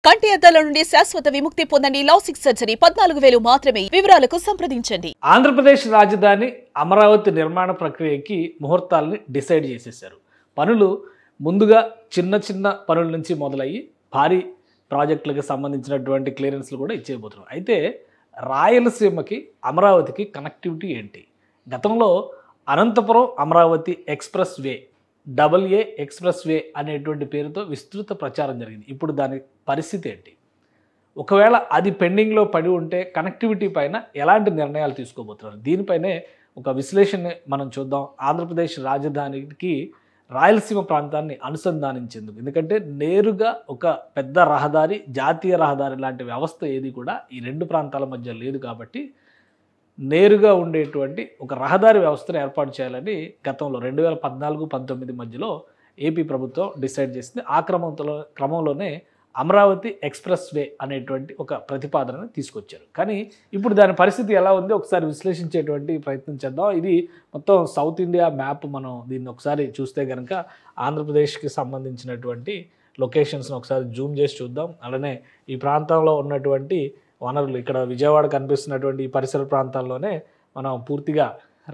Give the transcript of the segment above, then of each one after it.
కంటి అద్దాల నుండి శాశ్వత విముక్తి పొందండి. లాసిక్ సర్జరీ 14,000 మాత్రమే. వివరాలకు సంప్రదించండి. ఆంధ్రప్రదేశ్ రాజధాని అమరావతి నిర్మాణ ప్రక్రియకి ముహూర్తాలని డిసైడ్ చేసేశారు. పనులు ముందుగా చిన్న చిన్న పనుల నుంచి మొదలయ్యి భారీ ప్రాజెక్టులకు సంబంధించినటువంటి క్లియరెన్స్లు కూడా ఇచ్చేయబోతున్నారు. అయితే రాయలసీమకి అమరావతికి కనెక్టివిటీ ఏంటి? గతంలో Anantapuram Amaravati express way, AA express way అనేటువంటి పేరుతో విస్తృత ప్రచారం జరిగింది. ఇప్పుడు దాని పరిస్థితి ఏంటి? ఒకవేళ అది పెండింగ్లో పడి ఉంటే కనెక్టివిటీ పైన ఎలాంటి నిర్ణయాలు తీసుకోబోతున్నారు? దీనిపైనే ఒక విశ్లేషణ మనం చూద్దాం. ఆంధ్రప్రదేశ్ రాజధానికి రాయలసీమ ప్రాంతాన్ని అనుసంధానించేందుకు, ఎందుకంటే నేరుగా ఒక పెద్ద రహదారి, జాతీయ రహదారి లాంటి వ్యవస్థ ఏది కూడా ఈ రెండు ప్రాంతాల మధ్య లేదు కాబట్టి నేరుగా ఉండేటువంటి ఒక రహదారి వ్యవస్థను ఏర్పాటు చేయాలని గతంలో 2014-19 మధ్యలో ఏపీ ప్రభుత్వం డిసైడ్ చేసింది. ఆ క్రమంలోనే అమరావతి ఎక్స్ప్రెస్ వే అనేటువంటి ఒక ప్రతిపాదనను తీసుకొచ్చారు. కానీ ఇప్పుడు దాని పరిస్థితి ఎలా ఉంది ఒకసారి విశ్లేషించేటువంటి ప్రయత్నం చేద్దాం. ఇది మొత్తం సౌత్ ఇండియా మ్యాప్. మనం దీన్ని ఒకసారి చూస్తే కనుక ఆంధ్రప్రదేశ్కి సంబంధించినటువంటి లొకేషన్స్ని ఒకసారి జూమ్ చేసి చూద్దాం. అలానే ఈ ప్రాంతంలో ఉన్నటువంటి వనరులు, ఇక్కడ విజయవాడ కనిపిస్తున్నటువంటి ఈ పరిసర ప్రాంతాల్లోనే మనం పూర్తిగా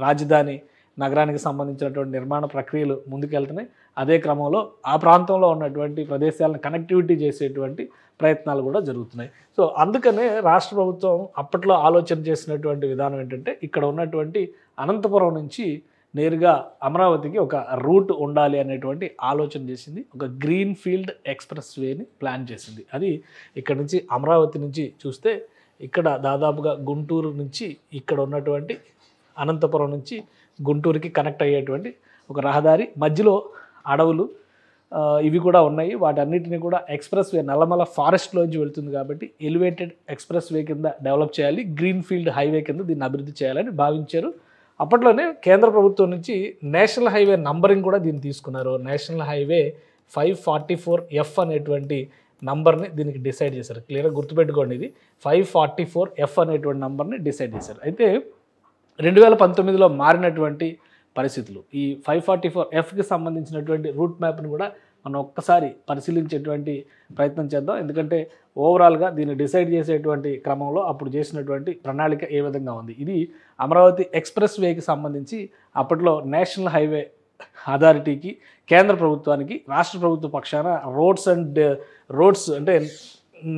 రాజధాని నగరానికి సంబంధించినటువంటి నిర్మాణ ప్రక్రియలు ముందుకెళ్తున్నాయి. అదే క్రమంలో ఆ ప్రాంతంలో ఉన్నటువంటి ప్రదేశాలను కనెక్టివిటీ చేసేటువంటి ప్రయత్నాలు కూడా జరుగుతున్నాయి. సో అందుకనే రాష్ట్ర ప్రభుత్వం అప్పట్లో ఆలోచన చేసినటువంటి విధానం ఏంటంటే, ఇక్కడ ఉన్నటువంటి అనంతపురం నుంచి నేరుగా అమరావతికి ఒక రూట్ ఉండాలి అనేటువంటి ఆలోచన చేసింది. ఒక గ్రీన్ ఫీల్డ్ ఎక్స్ప్రెస్ వేని ప్లాన్ చేసింది. అది ఇక్కడ నుంచి అమరావతి నుంచి చూస్తే ఇక్కడ దాదాపుగా గుంటూరు నుంచి ఇక్కడ ఉన్నటువంటి అనంతపురం నుంచి గుంటూరుకి కనెక్ట్ అయ్యేటువంటి ఒక రహదారి, మధ్యలో అడవులు ఇవి కూడా ఉన్నాయి. వాటన్నిటిని కూడా ఎక్స్ప్రెస్ వే నల్లమల ఫారెస్ట్లోంచి వెళ్తుంది కాబట్టి ఎలివేటెడ్ ఎక్స్ప్రెస్ వే కింద డెవలప్ చేయాలి, గ్రీన్ ఫీల్డ్ హైవే కింద దీన్ని అభివృద్ధి చేయాలని భావించారు. అప్పట్లోనే కేంద్ర ప్రభుత్వం నుంచి నేషనల్ హైవే నంబరింగ్ కూడా దీన్ని తీసుకున్నారు. నేషనల్ హైవే 544F అనేటువంటి నంబర్ని దీనికి డిసైడ్ చేశారు. క్లియర్గా గుర్తుపెట్టుకోండి, ఇది 544F అనేటువంటి నంబర్ని డిసైడ్ చేశారు. అయితే 2019లో మారినటువంటి పరిస్థితులు, ఈ 544Fకి సంబంధించినటువంటి రూట్ మ్యాప్ని కూడా మనం ఒక్కసారి పరిశీలించేటువంటి ప్రయత్నం చేద్దాం. ఎందుకంటే ఓవరాల్గా దీన్ని డిసైడ్ చేసేటువంటి క్రమంలో అప్పుడు చేసినటువంటి ప్రణాళిక ఏ విధంగా ఉంది. ఇది అమరావతి ఎక్స్ప్రెస్ వేకి సంబంధించి అప్పట్లో నేషనల్ హైవే అథారిటీకి, కేంద్ర ప్రభుత్వానికి, రాష్ట్ర ప్రభుత్వ పక్షాన రోడ్స్ అంటే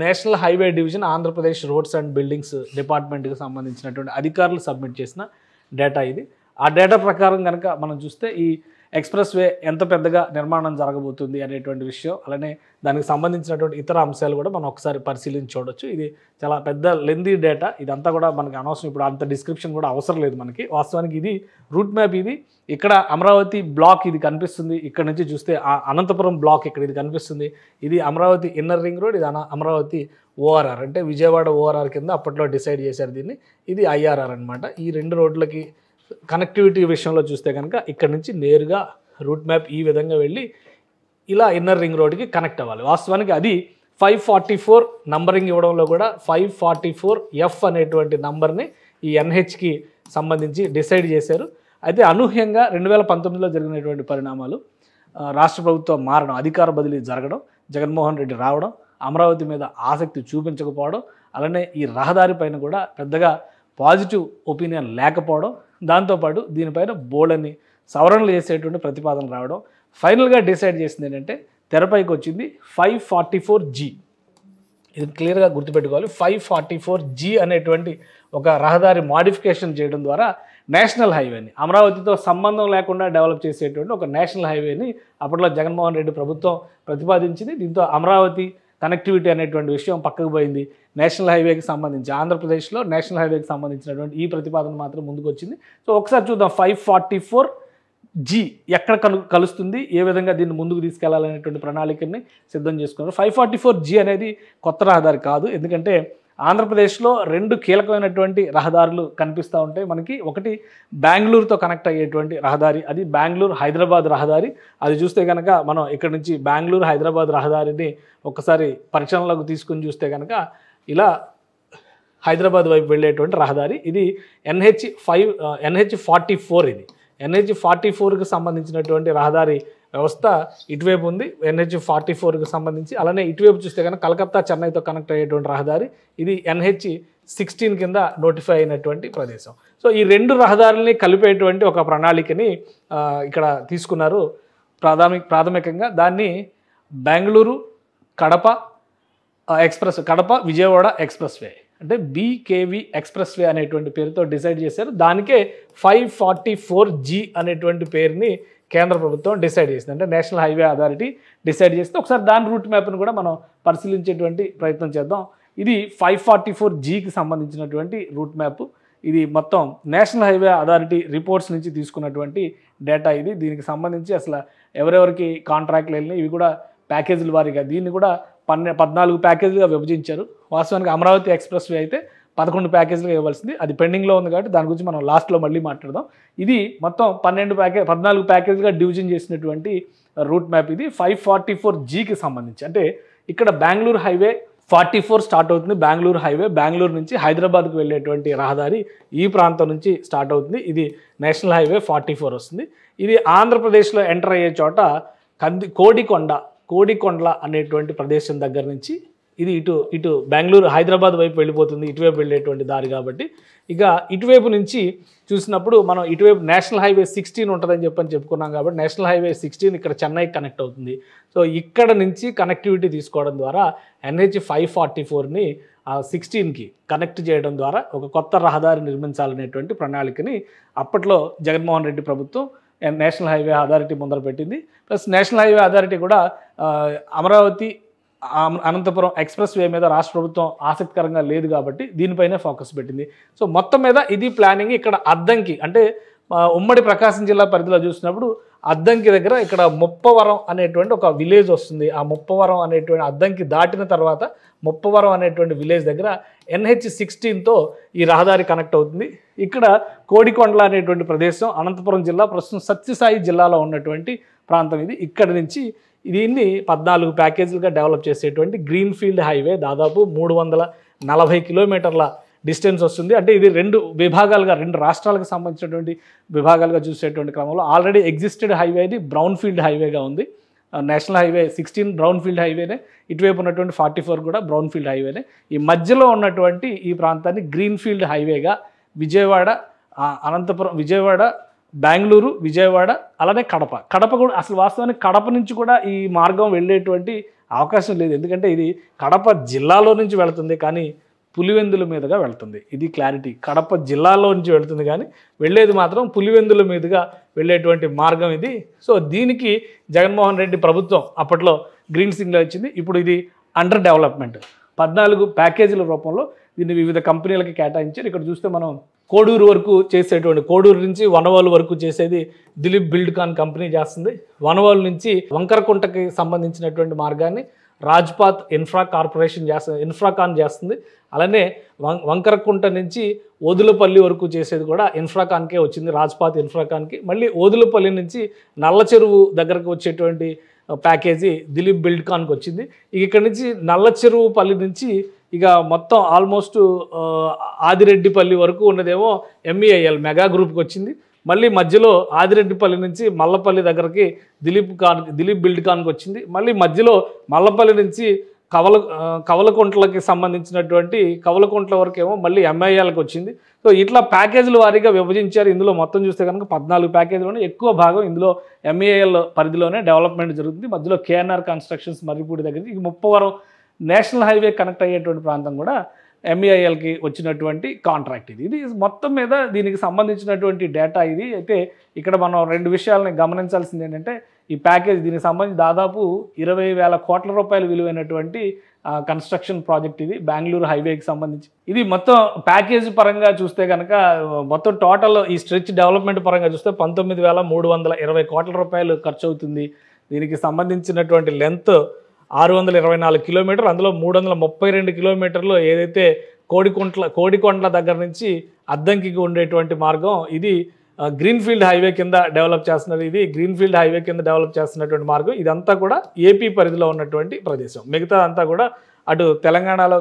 national highway division, Andhra Pradesh roads and buildings డిపార్ట్మెంట్కి సంబంధించినటువంటి అధికారులు సబ్మిట్ చేసిన డేటా ఇది. ఆ డేటా ప్రకారం కనుక మనం చూస్తే ఈ ఎక్స్ప్రెస్ వే ఎంత పెద్దగా నిర్మాణం జరగబోతుంది అనేటువంటి విషయం, అలానే దానికి సంబంధించినటువంటి ఇతర అంశాలు కూడా మనం ఒకసారి పరిశీలించి చూడొచ్చు. ఇది చాలా పెద్ద లెందీ డేటా, ఇదంతా కూడా మనకి అనవసరం, ఇప్పుడు అంత డిస్క్రిప్షన్ కూడా అవసరం లేదు మనకి. వాస్తవానికి ఇది రూట్ మ్యాప్. ఇది ఇక్కడ అమరావతి బ్లాక్ ఇది కనిపిస్తుంది, ఇక్కడ నుంచి చూస్తే అనంతపురం బ్లాక్ ఇక్కడ ఇది కనిపిస్తుంది. ఇది అమరావతి ఇన్నర్ రింగ్ రోడ్, ఇది అమరావతి ORR అంటే విజయవాడ ORR కింద అప్పట్లో డిసైడ్ చేశారు దీన్ని. ఇది IRR అనమాట. ఈ రెండు రోడ్లకి కనెక్టివిటీ విషయంలో చూస్తే కనుక ఇక్కడ నుంచి నేరుగా రూట్ మ్యాప్ ఈ విధంగా వెళ్ళి ఇలా ఇన్నర్ రింగ్ రోడ్కి కనెక్ట్ అవ్వాలి. వాస్తవానికి అది 544 నంబరింగ్ ఇవ్వడంలో కూడా 544F అనేటువంటి నంబర్ని ఈ NHకి సంబంధించి డిసైడ్ చేశారు. అయితే అనూహ్యంగా 2019లో జరిగినటువంటి పరిణామాలు, రాష్ట్ర ప్రభుత్వం మారడం, అధికార బదిలీ జరగడం, జగన్మోహన్ రెడ్డి రావడం, అమరావతి మీద ఆసక్తి చూపించకపోవడం, అలానే ఈ రహదారి పైన కూడా పెద్దగా పాజిటివ్ ఒపీనియన్ లేకపోవడం, దాంతోపాటు దీనిపైన బోల్డని సవరణలు చేసేటువంటి ప్రతిపాదన రావడం, ఫైనల్గా డిసైడ్ చేసింది ఏంటంటే తెరపైకి వచ్చింది 544G. ఇది క్లియర్గా గుర్తుపెట్టుకోవాలి. 544G అనేటువంటి ఒక రహదారి మాడిఫికేషన్ చేయడం ద్వారా నేషనల్ హైవేని, అమరావతితో సంబంధం లేకుండా డెవలప్ చేసేటువంటి ఒక నేషనల్ హైవేని అప్పట్లో జగన్మోహన్ రెడ్డి ప్రభుత్వం ప్రతిపాదించింది. దీంతో అమరావతి కనెక్టివిటీ అనేటువంటి విషయం పక్కకు పోయింది. నేషనల్ హైవేకి సంబంధించి ఆంధ్రప్రదేశ్లో నేషనల్ హైవేకి సంబంధించినటువంటి ఈ ప్రతిపాదన మాత్రం ముందుకు వచ్చింది. సో ఒకసారి చూద్దాం 544G ఎక్కడ కలుస్తుంది, ఏ విధంగా దీన్ని ముందుకు తీసుకెళ్లాలనేటువంటి ప్రణాళికని సిద్ధం చేసుకున్నారు. 544G అనేది కొత్త రహదారి కాదు, ఎందుకంటే ఆంధ్రప్రదేశ్లో రెండు కీలకమైనటువంటి రహదారులు కనిపిస్తూ ఉంటాయి మనకి. ఒకటి బెంగళూరుతో కనెక్ట్ అయ్యేటువంటి రహదారి, అది బెంగళూరు హైదరాబాద్ రహదారి. అది చూస్తే కనుక మనం ఇక్కడ నుంచి బెంగళూరు హైదరాబాద్ రహదారిని ఒకసారి పరిచయంలోకి తీసుకుని చూస్తే కనుక ఇలా హైదరాబాద్ వైపు వెళ్ళేటువంటి రహదారి. ఇది NH44. ఇది NH44కి సంబంధించినటువంటి రహదారి వ్యవస్థ ఇటువైపు ఉంది NH-44కి సంబంధించి. అలానే ఇటువైపు చూస్తే కనుక కలకత్తా చెన్నైతో కనెక్ట్ అయ్యేటువంటి రహదారి ఇది NH-16 కింద నోటిఫై అయినటువంటి ప్రదేశం. సో ఈ రెండు రహదారుల్ని కలిపేటువంటి ఒక ప్రణాళికని ఇక్కడ తీసుకున్నారు. ప్రాథమికంగా దాన్ని Bengaluru Kadapa express, Kadapa Vijayawada express way అంటే BKV ఎక్స్ప్రెస్ వే అనేటువంటి పేరుతో డిసైడ్ చేశారు. దానికే 544G అనేటువంటి పేరుని కేంద్ర ప్రభుత్వం డిసైడ్ చేసింది. అంటే నేషనల్ హైవే అథారిటీ డిసైడ్ చేస్తే ఒకసారి దాని రూట్ మ్యాప్ను కూడా మనం పరిశీలించేటువంటి ప్రయత్నం చేద్దాం. ఇది 544Gకి సంబంధించినటువంటి రూట్ మ్యాప్. ఇది మొత్తం నేషనల్ హైవే అథారిటీ రిపోర్ట్స్ నుంచి తీసుకున్నటువంటి డేటా ఇది. దీనికి సంబంధించి అసలు ఎవరెవరికి కాంట్రాక్ట్లు వెళ్ళినాయి ఇవి కూడా ప్యాకేజీల వారీగా దీన్ని కూడా 14 ప్యాకేజీలుగా విభజించారు. వాస్తవానికి అమరావతి ఎక్స్ప్రెస్ వే అయితే 11 ప్యాకేజీలుగా ఇవ్వాల్సింది, అది పెండింగ్లో ఉంది కాబట్టి దాని గురించి మనం లాస్ట్లో మళ్ళీ మాట్లాడదాం. ఇది మొత్తం 14 ప్యాకేజీలుగా డివిజన్ చేసినటువంటి రూట్ మ్యాప్ ఇది 544Gకి సంబంధించి. అంటే ఇక్కడ బెంగళూరు హైవే 44 స్టార్ట్ అవుతుంది. బెంగళూరు హైవే బెంగళూరు నుంచి హైదరాబాద్కు వెళ్ళేటువంటి రహదారి ఈ ప్రాంతం నుంచి స్టార్ట్ అవుతుంది. ఇది నేషనల్ హైవే 44 వస్తుంది. ఇది ఆంధ్రప్రదేశ్లో ఎంటర్ అయ్యే చోట కోడికొండల అనేటువంటి ప్రదేశం దగ్గర నుంచి ఇది ఇటు బెంగళూరు హైదరాబాద్ వైపు వెళ్ళిపోతుంది, ఇటువైపు వెళ్ళేటువంటి దారి కాబట్టి. ఇక ఇటువైపు నుంచి చూసినప్పుడు మనం ఇటువైపు నేషనల్ హైవే 16 ఉంటుందని చెప్పుకున్నాం కాబట్టి నేషనల్ హైవే 16 ఇక్కడ చెన్నైకి కనెక్ట్ అవుతుంది. సో ఇక్కడ నుంచి కనెక్టివిటీ తీసుకోవడం ద్వారా NH-544ని 16కి కనెక్ట్ చేయడం ద్వారా ఒక కొత్త రహదారి నిర్మించాలనేటువంటి ప్రణాళికని అప్పట్లో జగన్మోహన్ రెడ్డి ప్రభుత్వం నేషనల్ హైవే అథారిటీ ముందర పెట్టింది. ప్లస్ నేషనల్ హైవే అథారిటీ కూడా అమరావతి అనంతపురం ఎక్స్ప్రెస్ వే మీద రాష్ట్ర ప్రభుత్వం ఆసక్తికరంగా లేదు కాబట్టి దీనిపైనే ఫోకస్ పెట్టింది. సో మొత్తం మీద ఇది ప్లానింగ్. ఇక్కడ అద్దంకి అంటే ఉమ్మడి ప్రకాశం జిల్లా పరిధిలో చూసినప్పుడు అద్దంకి దగ్గర ఇక్కడ ముప్పవరం అనేటువంటి ఒక విలేజ్ వస్తుంది. ఆ ముప్పవరం అనేటువంటి అద్దంకి దాటిన తర్వాత ముప్పవరం అనేటువంటి విలేజ్ దగ్గర NH-16తో ఈ రహదారి కనెక్ట్ అవుతుంది. ఇక్కడ కోడికొండల అనేటువంటి ప్రదేశం అనంతపురం జిల్లా, ప్రస్తుతం సత్యసాయి జిల్లాలో ఉన్నటువంటి ప్రాంతం ఇది. ఇక్కడ నుంచి దీన్ని 14 ప్యాకేజీలుగా డెవలప్ చేసేటువంటి గ్రీన్ఫీల్డ్ హైవే దాదాపు 340 కిలోమీటర్ల డిస్టెన్స్ వస్తుంది. అంటే ఇది 2 విభాగాలుగా 2 రాష్ట్రాలకు సంబంధించినటువంటి విభాగాలుగా చూసేటువంటి క్రమంలో ఆల్రెడీ ఎగ్జిస్టెడ్ హైవేది బ్రౌన్ ఫీల్డ్ హైవేగా ఉంది. నేషనల్ హైవే 16 బ్రౌన్ ఫీల్డ్ హైవేనే, ఇటువైపు ఉన్నటువంటి 44 కూడా బ్రౌన్ ఫీల్డ్ హైవేనే. ఈ మధ్యలో ఉన్నటువంటి ఈ ప్రాంతాన్ని గ్రీన్ ఫీల్డ్ హైవేగా విజయవాడ, అనంతపురం, విజయవాడ, బెంగళూరు, విజయవాడ, అలానే కడప కూడా అసలు వాస్తవానికి కడప నుంచి కూడా ఈ మార్గం వెళ్ళేటువంటి అవకాశం లేదు. ఎందుకంటే ఇది కడప జిల్లాలో నుంచి వెళుతుంది కానీ పులివెందుల మీదుగా వెళ్తుంది. ఇది క్లారిటీ. కడప జిల్లాలో నుంచి వెళుతుంది కానీ వెళ్ళేది మాత్రం పులివెందుల మీదుగా వెళ్ళేటువంటి మార్గం ఇది. సో దీనికి జగన్మోహన్ రెడ్డి ప్రభుత్వం అప్పట్లో గ్రీన్ సిగ్నల్ ఇచ్చింది. ఇప్పుడు ఇది అండర్ డెవలప్మెంట్. 14 ప్యాకేజీల రూపంలో దీన్ని వివిధ కంపెనీలకి కేటాయించారు. ఇక్కడ చూస్తే మనం కోడూరు వరకు చేసేటువంటి, కోడూరు నుంచి వనవాలు వరకు చేసేది దిలీప్ బిల్డ్కాన్ కంపెనీ చేస్తుంది. వనవాలు నుంచి వంకరకుంటకి సంబంధించినటువంటి మార్గాన్ని రాజ్పాత్ ఇన్ఫ్రాకాన్ చేస్తుంది. అలానే వంకరకుంట నుంచి ఓదులపల్లి వరకు చేసేది కూడా ఇన్ఫ్రాకాన్కే వచ్చింది, రాజ్పాత్ ఇన్ఫ్రాకాన్కి. మళ్ళీ ఓదులపల్లి నుంచి నల్ల చెరువు దగ్గరకు వచ్చేటువంటి ప్యాకేజీ దిలీప్ బిల్డ్కాన్కి వచ్చింది. ఇక్కడ నుంచి నల్ల చెరువు పల్లి నుంచి ఇక మొత్తం ఆల్మోస్ట్ ఆదిరెడ్డిపల్లి వరకు ఉన్నదేమో MEIL మెగా గ్రూప్కి వచ్చింది. మళ్ళీ మధ్యలో ఆదిరెడ్డిపల్లి నుంచి మల్లపల్లి దగ్గరకి దిలీప్ బిల్డ్కాన్కి వచ్చింది. మళ్ళీ మధ్యలో మల్లపల్లి నుంచి కవలకుంట్లకి సంబంధించినటువంటి కవలకుంట్ల వరకు ఏమో మళ్ళీ MEILకి వచ్చింది. సో ఇట్లా ప్యాకేజీల వారీగా విభజించారు. ఇందులో మొత్తం చూస్తే కనుక 14 ప్యాకేజీలోనే ఎక్కువ భాగం ఇందులో MEIL పరిధిలోనే డెవలప్మెంట్ జరుగుతుంది. మధ్యలో KNR కన్స్ట్రక్షన్స్ మర్రిపూడి దగ్గరికి ఈ ముప్పవరం నేషనల్ హైవే కనెక్ట్ అయ్యేటువంటి ప్రాంతం కూడా MEILకి వచ్చినటువంటి కాంట్రాక్ట్ ఇది మొత్తం మీద దీనికి సంబంధించినటువంటి డేటా ఇది. అయితే ఇక్కడ మనం 2 విషయాలని గమనించాల్సింది ఏంటంటే ఈ ప్యాకేజ్ దీనికి సంబంధించి దాదాపు 20,000 కోట్ల రూపాయలు విలువైనటువంటి కన్స్ట్రక్షన్ ప్రాజెక్ట్ ఇది బెంగళూరు హైవేకి సంబంధించి. ఇది మొత్తం ప్యాకేజ్ పరంగా చూస్తే కనుక మొత్తం టోటల్ ఈ స్ట్రెచ్ డెవలప్మెంట్ పరంగా చూస్తే 19,320 కోట్ల రూపాయలు ఖర్చు అవుతుంది. దీనికి సంబంధించినటువంటి లెంత్ 624 కిలోమీటర్లు, అందులో 332 కిలోమీటర్లు ఏదైతే కోడికొండల దగ్గర నుంచి అద్దంకికి ఉండేటువంటి మార్గం ఇది గ్రీన్ఫీల్డ్ హైవే కింద డెవలప్ చేస్తున్నారు. ఇది గ్రీన్ఫీల్డ్ హైవే కింద డెవలప్ చేస్తున్నటువంటి మార్గం. ఇదంతా కూడా ఏపీ పరిధిలో ఉన్నటువంటి ప్రదేశం. మిగతా అంతా కూడా అటు తెలంగాణలో,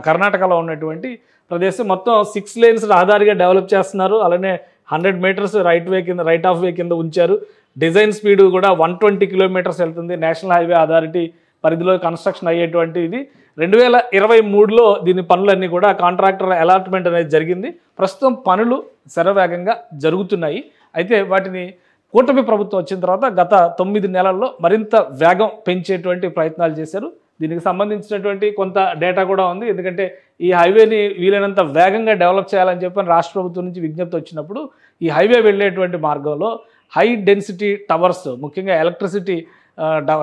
కర్ణాటకలో ఉన్నటువంటి ప్రదేశం. మొత్తం 6 లేన్స్ రహదారిగా డెవలప్ చేస్తున్నారు. అలానే 100 మీటర్స్ రైట్ ఆఫ్ వే కింద ఉంచారు. డిజైన్ స్పీడ్ కూడా 120 కిలోమీటర్స్ వెళ్తుంది. నేషనల్ హైవే అథారిటీ పరిధిలో కన్స్ట్రక్షన్ అయ్యేటువంటి ఇది 2023లో దీని పనులన్నీ కూడా కాంట్రాక్టర్ అలాట్మెంట్ అనేది జరిగింది. ప్రస్తుతం పనులు శరవేగంగా జరుగుతున్నాయి. అయితే వాటిని కూటమి ప్రభుత్వం వచ్చిన తర్వాత గత 9 నెలల్లో మరింత వేగం పెంచేటువంటి ప్రయత్నాలు చేశారు. దీనికి సంబంధించినటువంటి కొంత డేటా కూడా ఉంది. ఎందుకంటే ఈ హైవేని వీలైనంత వేగంగా డెవలప్ చేయాలని చెప్పి రాష్ట్ర ప్రభుత్వం నుంచి విజ్ఞప్తి వచ్చినప్పుడు ఈ హైవే వెళ్ళేటువంటి మార్గంలో హై డెన్సిటీ టవర్స్, ముఖ్యంగా ఎలక్ట్రిసిటీ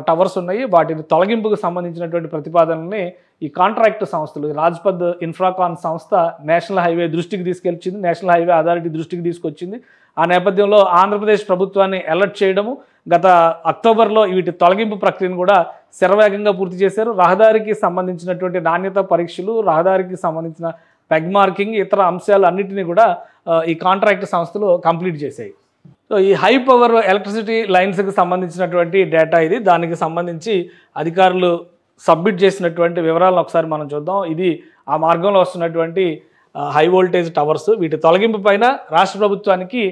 టవర్స్ ఉన్నాయి. వాటిని తొలగింపుకు సంబంధించినటువంటి ప్రతిపాదనల్ని ఈ కాంట్రాక్ట్ సంస్థలు, రాజ్పథ్ ఇన్ఫ్రాకాన్ సంస్థ నేషనల్ హైవే దృష్టికి తీసుకెళ్చింది, నేషనల్ హైవే అథారిటీ దృష్టికి తీసుకొచ్చింది. ఆ నేపథ్యంలో ఆంధ్రప్రదేశ్ ప్రభుత్వాన్ని అలర్ట్ చేయడము, గత అక్టోబర్లో వీటి తొలగింపు ప్రక్రియను కూడా శరవేగంగా పూర్తి చేశారు. రహదారికి సంబంధించినటువంటి నాణ్యత పరీక్షలు, రహదారికి సంబంధించిన పెగ్ మార్కింగ్, ఇతర అంశాలు అన్నింటినీ కూడా ఈ కాంట్రాక్ట్ సంస్థలు కంప్లీట్ చేశాయి. సో ఈ హై పవర్ ఎలక్ట్రిసిటీ లైన్స్కి సంబంధించినటువంటి డేటా ఇది. దానికి సంబంధించి అధికారులు సబ్మిట్ చేసినటువంటి వివరాలను ఒకసారి మనం చూద్దాం. ఇది ఆ మార్గంలో వస్తున్నటువంటి హై వోల్టేజ్ టవర్స్. వీటి తొలగింపు పైన రాష్ట్ర ప్రభుత్వానికి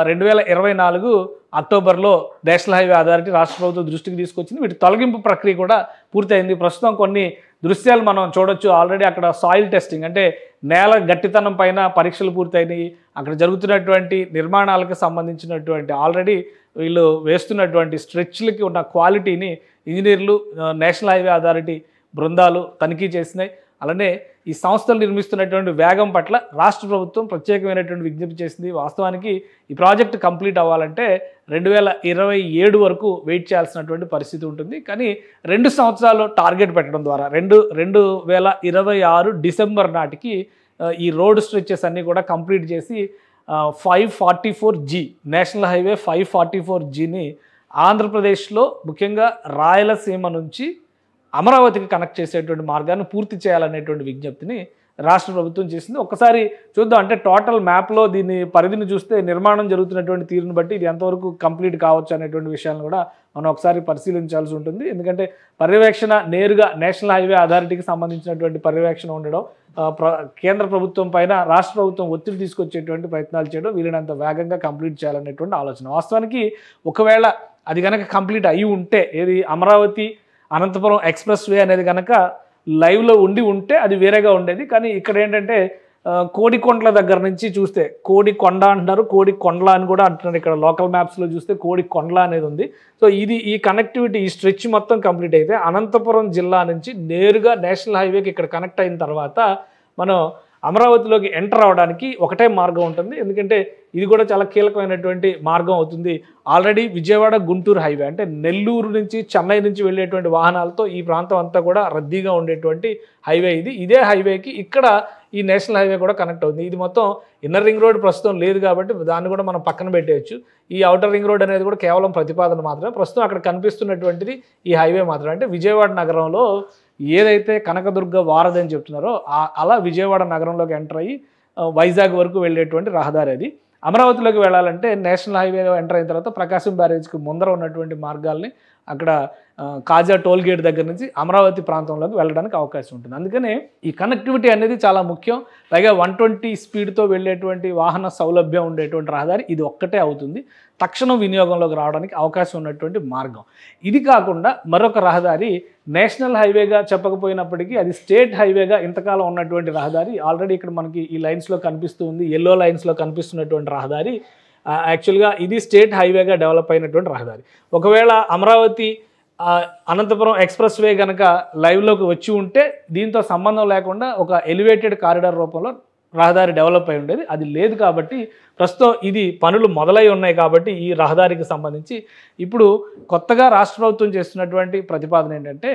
2024 అక్టోబర్లో నేషనల్ హైవే అథారిటీ రాష్ట్ర ప్రభుత్వం దృష్టికి తీసుకొచ్చింది. వీటి తొలగింపు ప్రక్రియ కూడా పూర్తయింది. ప్రస్తుతం కొన్ని దృశ్యాలు మనం చూడొచ్చు. ఆల్రెడీ అక్కడ సాయిల్ టెస్టింగ్, అంటే నేల గట్టితనం పైన పరీక్షలు పూర్తయినాయి. అక్కడ జరుగుతున్నటువంటి నిర్మాణాలకు సంబంధించినటువంటి ఆల్రెడీ వీళ్ళు వేస్తున్నటువంటి స్ట్రెచ్లకి ఉన్న క్వాలిటీని ఇంజనీర్లు, నేషనల్ హైవే అథారిటీ బృందాలు తనిఖీ చేసినాయి. అలానే ఈ సంస్థలు నిర్మిస్తున్నటువంటి వేగం పట్ల రాష్ట్ర ప్రభుత్వం ప్రత్యేకమైనటువంటి విజ్ఞప్తి చేసింది. వాస్తవానికి ఈ ప్రాజెక్ట్ కంప్లీట్ అవ్వాలంటే 2027 వరకు వెయిట్ చేయాల్సినటువంటి పరిస్థితి ఉంటుంది. కానీ 2 సంవత్సరాలు టార్గెట్ పెట్టడం ద్వారా 2026 డిసెంబర్ నాటికి ఈ రోడ్ స్ట్రెచెస్ అన్నీ కూడా కంప్లీట్ చేసి 544G నేషనల్ హైవే 544Gని ఆంధ్రప్రదేశ్లో ముఖ్యంగా రాయలసీమ నుంచి అమరావతికి కనెక్ట్ చేసేటువంటి మార్గాన్ని పూర్తి చేయాలనేటువంటి విజ్ఞప్తిని రాష్ట్ర ప్రభుత్వం చేసింది. ఒక్కసారి చూద్దాం, అంటే టోటల్ మ్యాప్లో దీని పరిధిని చూస్తే నిర్మాణం జరుగుతున్నటువంటి తీరును బట్టి ఇది ఎంతవరకు కంప్లీట్ కావచ్చు అనేటువంటి విషయాలను కూడా మనం ఒకసారి పరిశీలించాల్సి ఉంటుంది. ఎందుకంటే పర్యవేక్షణ నేరుగా నేషనల్ హైవే అథారిటీకి సంబంధించినటువంటి పర్యవేక్షణ ఉండడం, కేంద్ర ప్రభుత్వం పైన రాష్ట్ర ప్రభుత్వం ఒత్తిడి తీసుకొచ్చేటువంటి ప్రయత్నాలు చేయడం, వీలైనంత వేగంగా కంప్లీట్ చేయాలనేటువంటి ఆలోచన. వాస్తవానికి ఒకవేళ అది కనుక కంప్లీట్ అయ్యి ఉంటే, ఏది అమరావతి అనంతపురం ఎక్స్ప్రెస్ వే అనేది కనుక లైవ్లో ఉంటే అది వేరేగా ఉండేది. కానీ ఇక్కడ ఏంటంటే కోడికొండల దగ్గర నుంచి చూస్తే, కోడికొండ అంటున్నారు, కోడికొండల అని కూడా అంటున్నారు. ఇక్కడ లోకల్ మ్యాప్స్లో చూస్తే కోడికొండల అనేది ఉంది. సో ఈ కనెక్టివిటీ, ఈ స్ట్రెచ్ మొత్తం కంప్లీట్ అయితే అనంతపురం జిల్లా నుంచి నేరుగా నేషనల్ హైవేకి ఇక్కడ కనెక్ట్ అయిన తర్వాత మనం అమరావతిలోకి ఎంటర్ అవ్వడానికి ఒకటే మార్గం ఉంటుంది. ఎందుకంటే ఇది కూడా చాలా కీలకమైనటువంటి మార్గం అవుతుంది. ఆల్రెడీ విజయవాడ గుంటూరు హైవే, అంటే నెల్లూరు నుంచి చెన్నై నుంచి వెళ్ళేటువంటి వాహనాలతో ఈ ప్రాంతం అంతా కూడా రద్దీగా ఉండేటువంటి హైవే ఇది. ఇదే హైవేకి ఇక్కడ ఈ నేషనల్ హైవే కూడా కనెక్ట్ అవుతుంది. ఇది మొత్తం ఇన్నర్ రింగ్ రోడ్ ప్రస్తుతం లేదు కాబట్టి దాన్ని కూడా మనం పక్కన పెట్టేయచ్చు. ఈ అవుటర్ రింగ్ రోడ్ అనేది కూడా కేవలం ప్రతిపాదన మాత్రమే. ప్రస్తుతం అక్కడ కనిపిస్తున్నటువంటిది ఈ హైవే మాత్రమే. అంటే విజయవాడ నగరంలో ఏదైతే కనకదుర్గ వారధి అని చెప్తున్నారో అలా విజయవాడ నగరంలోకి ఎంటర్ అయ్యి వైజాగ్ వరకు వెళ్ళేటువంటి రహదారి అది. అమరావతిలోకి వెళ్ళాలంటే నేషనల్ హైవేలో ఎంటర్ అయిన తర్వాత ప్రకాశం బ్యారేజ్కి ముందర ఉన్నటువంటి మార్గాల్ని అక్కడ కాజా టోల్ గేట్ దగ్గర నుంచి అమరావతి ప్రాంతంలోకి వెళ్ళడానికి అవకాశం ఉంటుంది. అందుకనే ఈ కనెక్టివిటీ అనేది చాలా ముఖ్యం. పైగా 120 స్పీడ్తో వెళ్ళేటువంటి వాహన సౌలభ్యం ఉండేటువంటి రహదారి ఇది ఒక్కటే అవుతుంది. తక్షణం వినియోగంలోకి రావడానికి అవకాశం ఉన్నటువంటి మార్గం. ఇది కాకుండా మరొక రహదారి నేషనల్ హైవేగా చెప్పకపోయినప్పటికీ అది స్టేట్ హైవేగా ఇంతకాలం ఉన్నటువంటి రహదారి ఆల్రెడీ ఇక్కడ మనకి ఈ లైన్స్లో కనిపిస్తూ ఉంది. ఎల్లో లైన్స్లో కనిపిస్తున్నటువంటి రహదారి యాక్చువల్గా ఇది స్టేట్ హైవేగా డెవలప్ అయినటువంటి రహదారి. ఒకవేళ అమరావతి అనంతపురం ఎక్స్ప్రెస్ వే కనుక లైవ్లోకి వచ్చి ఉంటే దీంతో సంబంధం లేకుండా ఒక ఎలివేటెడ్ కారిడార్ రూపంలో రహదారి డెవలప్ అయి ఉండేది. అది లేదు కాబట్టి ప్రస్తుతం ఇది పనులు మొదలై ఉన్నాయి కాబట్టి ఈ రహదారికి సంబంధించి ఇప్పుడు కొత్తగా రాష్ట్ర ప్రభుత్వం చేస్తున్నటువంటి ప్రతిపాదన ఏంటంటే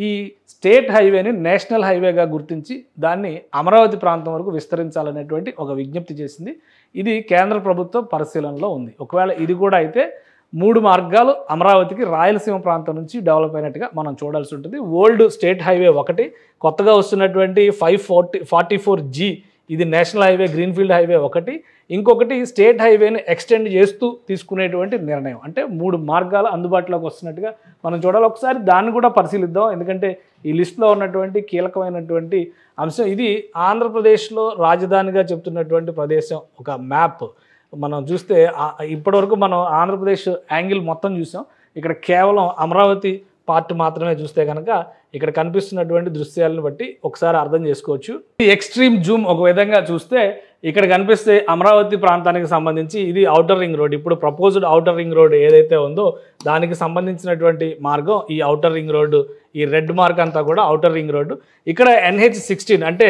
ఈ స్టేట్ హైవేని నేషనల్ హైవేగా గుర్తించి దాన్ని అమరావతి ప్రాంతం వరకు విస్తరించాలనేటువంటి ఒక విజ్ఞప్తి చేసింది. ఇది కేంద్ర ప్రభుత్వం పరిశీలనలో ఉంది. ఒకవేళ ఇది కూడా అయితే 3 మార్గాలు అమరావతికి రాయలసీమ ప్రాంతం నుంచి డెవలప్ అయినట్టుగా మనం చూడాల్సి ఉంటుంది. ఓల్డ్ స్టేట్ హైవే ఒకటి, కొత్తగా వస్తున్నటువంటి 544G ఇది నేషనల్ హైవే గ్రీన్ఫీల్డ్ హైవే ఒకటి, ఇంకొకటి స్టేట్ హైవేని ఎక్స్టెండ్ చేస్తూ తీసుకునేటువంటి నిర్ణయం. అంటే 3 మార్గాలు అందుబాటులోకి వస్తున్నట్టుగా మనం చూడాలి. ఒకసారి దాన్ని కూడా పరిశీలిద్దాం. ఎందుకంటే ఈ లిస్టులో ఉన్నటువంటి కీలకమైనటువంటి అంశం ఇది. ఆంధ్రప్రదేశ్లో రాజధానిగా చెప్తున్నటువంటి ప్రదేశం ఒక మ్యాప్ మనం చూస్తే ఇప్పటివరకు మనం ఆంధ్రప్రదేశ్ యాంగిల్ మొత్తం చూసాం. ఇక్కడ కేవలం అమరావతి పార్ట్ మాత్రమే చూస్తే కనుక ఇక్కడ కనిపిస్తున్నటువంటి దృశ్యాలను బట్టి ఒకసారి అర్థం చేసుకోవచ్చు. ఈ ఎక్స్ట్రీమ్ జూమ్ ఒక విధంగా చూస్తే ఇక్కడ కనిపిస్తే అమరావతి ప్రాంతానికి సంబంధించి ఇది ఔటర్ రింగ్ రోడ్. ఇప్పుడు ప్రపోజ్డ్ ఔటర్ రింగ్ రోడ్ ఏదైతే ఉందో దానికి సంబంధించినటువంటి మార్గం ఈ ఔటర్ రింగ్ రోడ్డు. ఈ రెడ్ మార్క్ అంతా కూడా ఔటర్ రింగ్ రోడ్డు. ఇక్కడ NH16 అంటే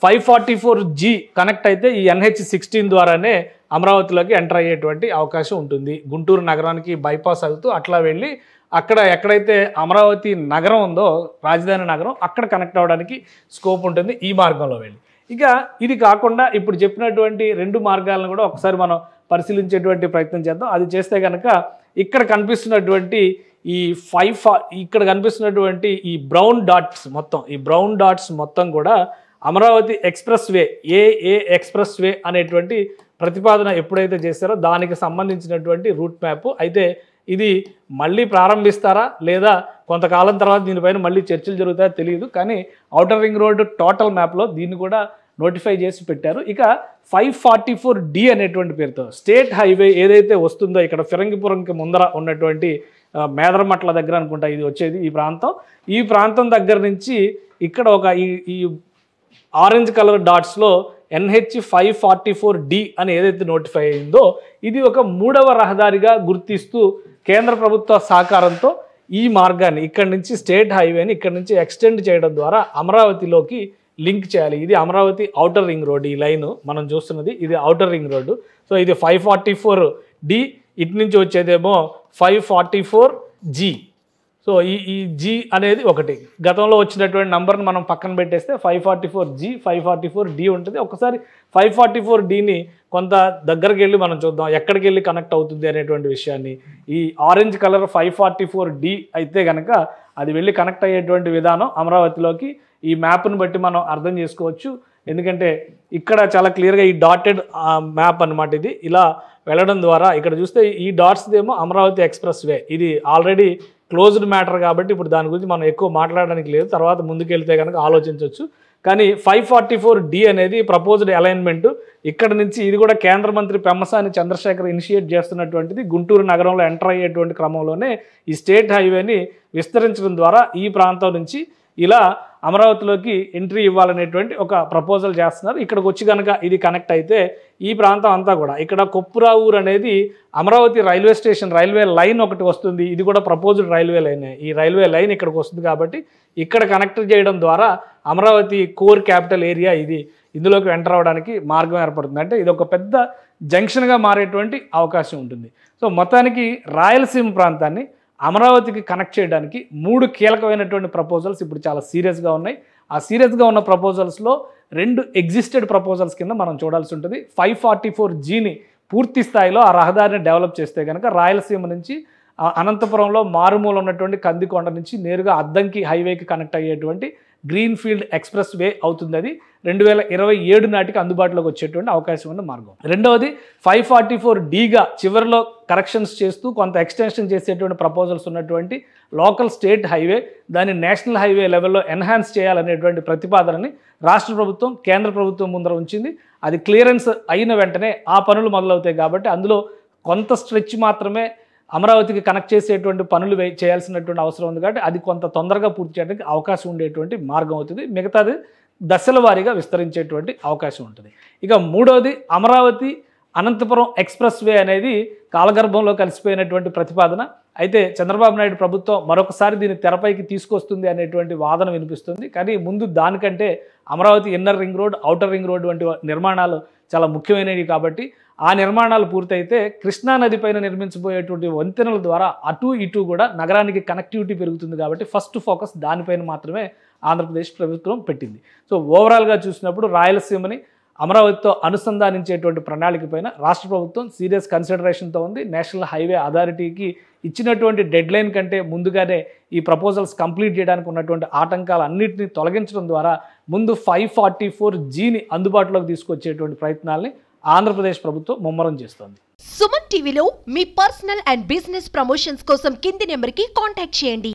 544G కనెక్ట్ అయితే ఈ NH16 ద్వారానే అమరావతిలోకి ఎంటర్ అయ్యేటువంటి అవకాశం ఉంటుంది. గుంటూరు నగరానికి బైపాస్ అవుతూ అట్లా వెళ్ళి అక్కడ ఎక్కడైతే అమరావతి నగరం ఉందో రాజధాని నగరం అక్కడ కనెక్ట్ అవ్వడానికి స్కోప్ ఉంటుంది ఈ మార్గంలో వెళ్ళి. ఇక ఇది కాకుండా ఇప్పుడు చెప్పినటువంటి 2 మార్గాలను కూడా ఒకసారి మనం పరిశీలించేటువంటి ప్రయత్నం చేద్దాం. అది చేస్తే కనుక ఇక్కడ కనిపిస్తున్నటువంటి ఇక్కడ కనిపిస్తున్నటువంటి ఈ బ్రౌన్ డాట్స్ మొత్తం కూడా అమరావతి ఎక్స్ప్రెస్ వే ఏ ఎక్స్ప్రెస్ వే అనేటువంటి ప్రతిపాదన ఎప్పుడైతే చేశారో దానికి సంబంధించినటువంటి రూట్ మ్యాప్. అయితే ఇది మళ్ళీ ప్రారంభిస్తారా లేదా కొంతకాలం తర్వాత దీనిపైన మళ్ళీ చర్చలు జరుగుతాయో తెలియదు. కానీ ఔటర్ రింగ్ రోడ్ టోటల్ మ్యాప్లో దీన్ని కూడా నోటిఫై చేసి పెట్టారు. ఇక 544D అనేటువంటి పేరుతో స్టేట్ హైవే ఏదైతే వస్తుందో ఇక్కడ ఫిరంగిపురంకి ముందర ఉన్నటువంటి మేదరమట్ల దగ్గర అనుకుంటా ఇది వచ్చేది ఈ ప్రాంతం దగ్గర నుంచి ఇక్కడ ఒక ఈ ఆరెంజ్ కలర్ డాట్స్లో NH544D అని ఏదైతే నోటిఫై అయిందో ఇది ఒక 3వ రహదారిగా గుర్తిస్తూ కేంద్ర ప్రభుత్వ సహకారంతో ఈ మార్గాన్ని ఇక్కడ నుంచి స్టేట్ హైవేని ఇక్కడ నుంచి ఎక్స్టెండ్ చేయడం ద్వారా అమరావతిలోకి లింక్ చేయాలి. ఇది అమరావతి ఔటర్ రింగ్ రోడ్. ఈ లైన్ మనం చూస్తున్నది ఇది ఔటర్ రింగ్ రోడ్డు. సో ఇది 544D, ఇటు నుంచి వచ్చేదేమో 544G. సో ఈ G అనేది ఒకటి. గతంలో వచ్చినటువంటి నంబర్ని మనం పక్కన పెట్టేస్తే 544G 544D ఉంటుంది. ఒకసారి 544Dని కొంత దగ్గరికి వెళ్ళి మనం చూద్దాం ఎక్కడికి వెళ్ళి కనెక్ట్ అవుతుంది అనేటువంటి విషయాన్ని. ఈ ఆరెంజ్ కలర్ 544D అయితే కనుక అది వెళ్ళి కనెక్ట్ అయ్యేటువంటి విధానం అమరావతిలోకి ఈ మ్యాప్ను బట్టి మనం అర్థం చేసుకోవచ్చు. ఎందుకంటే ఇక్కడ చాలా క్లియర్గా ఈ డాటెడ్ మ్యాప్ అనమాట. ఇది ఇలా వెళ్ళడం ద్వారా ఇక్కడ చూస్తే ఈ డాట్స్ ఏమో అమరావతి ఎక్స్ప్రెస్ వే. ఇది ఆల్రెడీ క్లోజ్డ్ మ్యాటర్ కాబట్టి ఇప్పుడు దాని గురించి మనం ఎక్కువ మాట్లాడడానికి లేదు. తర్వాత ముందుకెళ్తే కనుక ఆలోచించవచ్చు. కానీ 544D అనేది ప్రపోజ్డ్ అలైన్మెంట్. ఇక్కడ నుంచి ఇది కూడా కేంద్ర మంత్రి పెమ్మసాని చంద్రశేఖర్ ఇనిషియేట్ చేస్తున్నటువంటిది. గుంటూరు నగరంలో ఎంటర్ అయ్యేటువంటి క్రమంలోనే ఈ స్టేట్ హైవేని విస్తరించడం ద్వారా ఈ ప్రాంతం నుంచి ఇలా అమరావతిలోకి ఎంట్రీ ఇవ్వాలనేటువంటి ఒక ప్రపోజల్ చేస్తున్నారు. ఇక్కడికి వచ్చి కనుక ఇది కనెక్ట్ అయితే ఈ ప్రాంతం అంతా కూడా ఇక్కడ కొప్పురావూరు అనేది Amaravati railway station railway line ఒకటి వస్తుంది. ఇది కూడా ప్రపోజ్డ్ రైల్వే లైన్. ఈ రైల్వే లైన్ ఇక్కడికి వస్తుంది కాబట్టి ఇక్కడ కనెక్ట్ చేయడం ద్వారా అమరావతి కోర్ క్యాపిటల్ ఏరియా ఇందులోకి ఎంటర్ అవ్వడానికి మార్గం ఏర్పడుతుంది. అంటే ఇది ఒక పెద్ద జంక్షన్గా మారేటువంటి అవకాశం ఉంటుంది. సో మొత్తానికి రాయలసీమ ప్రాంతాన్ని అమరావతికి కనెక్ట్ చేయడానికి 3 కీలకమైనటువంటి ప్రపోజల్స్ ఇప్పుడు చాలా సీరియస్గా ఉన్నాయి. ఆ సీరియస్గా ఉన్న ప్రపోజల్స్లో 2 ఎగ్జిస్టెడ్ ప్రపోజల్స్ కింద మనం చూడాల్సి ఉంటుంది. 544Gని పూర్తి స్థాయిలో ఆ రహదారిని డెవలప్ చేస్తే కనుక రాయలసీమ నుంచి అనంతపురంలో మారుమూల ఉన్నటువంటి కందికొండ నుంచి నేరుగా అద్దంకి హైవేకి కనెక్ట్ అయ్యేటువంటి గ్రీన్ ఫీల్డ్ ఎక్స్ప్రెస్ వే అవుతుంది. అది 2027 నాటికి అందుబాటులోకి వచ్చేటువంటి అవకాశం ఉన్న మార్గం. రెండవది 544Dగా చివరిలో కరెక్షన్స్ చేస్తూ కొంత ఎక్స్టెన్షన్ చేసేటువంటి ప్రపోజల్స్ ఉన్నటువంటి లోకల్ స్టేట్ హైవే దాన్ని నేషనల్ హైవే లెవెల్లో ఎన్హాన్స్ చేయాలనేటువంటి ప్రతిపాదనని రాష్ట్ర ప్రభుత్వం కేంద్ర ప్రభుత్వం ముందర ఉంచింది. అది క్లియరెన్స్ అయిన వెంటనే ఆ పనులు మొదలవుతాయి కాబట్టి అందులో కొంత స్ట్రెచ్ మాత్రమే అమరావతికి కనెక్ట్ చేసేటువంటి పనులు చేయాల్సినటువంటి అవసరం ఉంది కాబట్టి అది కొంత తొందరగా పూర్తి చేయడానికి అవకాశం ఉండేటువంటి మార్గం అవుతుంది. మిగతాది దశల వారీగా విస్తరించేటువంటి అవకాశం ఉంటుంది. ఇక మూడవది అమరావతి అనంతపురం ఎక్స్ప్రెస్ వే అనేది కాలగర్భంలో కలిసిపోయినటువంటి ప్రతిపాదన. అయితే చంద్రబాబు నాయుడు ప్రభుత్వం మరొకసారి దీన్ని తెరపైకి తీసుకొస్తుంది అనేటువంటి వాదన వినిపిస్తుంది. కానీ ముందు దానికంటే Amaravati inner ring road outer ring road వంటి నిర్మాణాలు చాలా ముఖ్యమైనవి కాబట్టి ఆ నిర్మాణాలు పూర్తయితే కృష్ణానది పైన నిర్మించబోయేటువంటి వంతెనల ద్వారా అటు ఇటు కూడా నగరానికి కనెక్టివిటీ పెరుగుతుంది కాబట్టి ఫస్ట్ ఫోకస్ దానిపైన మాత్రమే ఆంధ్రప్రదేశ్ ప్రభుత్వం పెట్టింది. సో ఓవరాల్గా చూసినప్పుడు రాయలసీమని అమరావతితో అనుసంధానించేటువంటి ప్రణాళిక పైన రాష్ట్ర ప్రభుత్వం సీరియస్ కన్సిడరేషన్తో ఉంది. నేషనల్ హైవే అథారిటీకి ఇచ్చినటువంటి డెడ్లైన్ కంటే ముందుగానే ఈ ప్రపోజల్స్ కంప్లీట్ చేయడానికి ఉన్నటువంటి ఆటంకాలన్నింటినీ తొలగించడం ద్వారా ముందు 544Gని అందుబాటులోకి తీసుకొచ్చేటువంటి ప్రయత్నాల్ని ఆంధ్రప్రదేశ్ ప్రభుత్వం ముమ్మరం చేస్తోంది. సుమన్ టీవీలో మీ పర్సనల్ అండ్ బిజినెస్ ప్రమోషన్స్ కోసం కింది నెంబర్కి కాంటాక్ట్ చేయండి.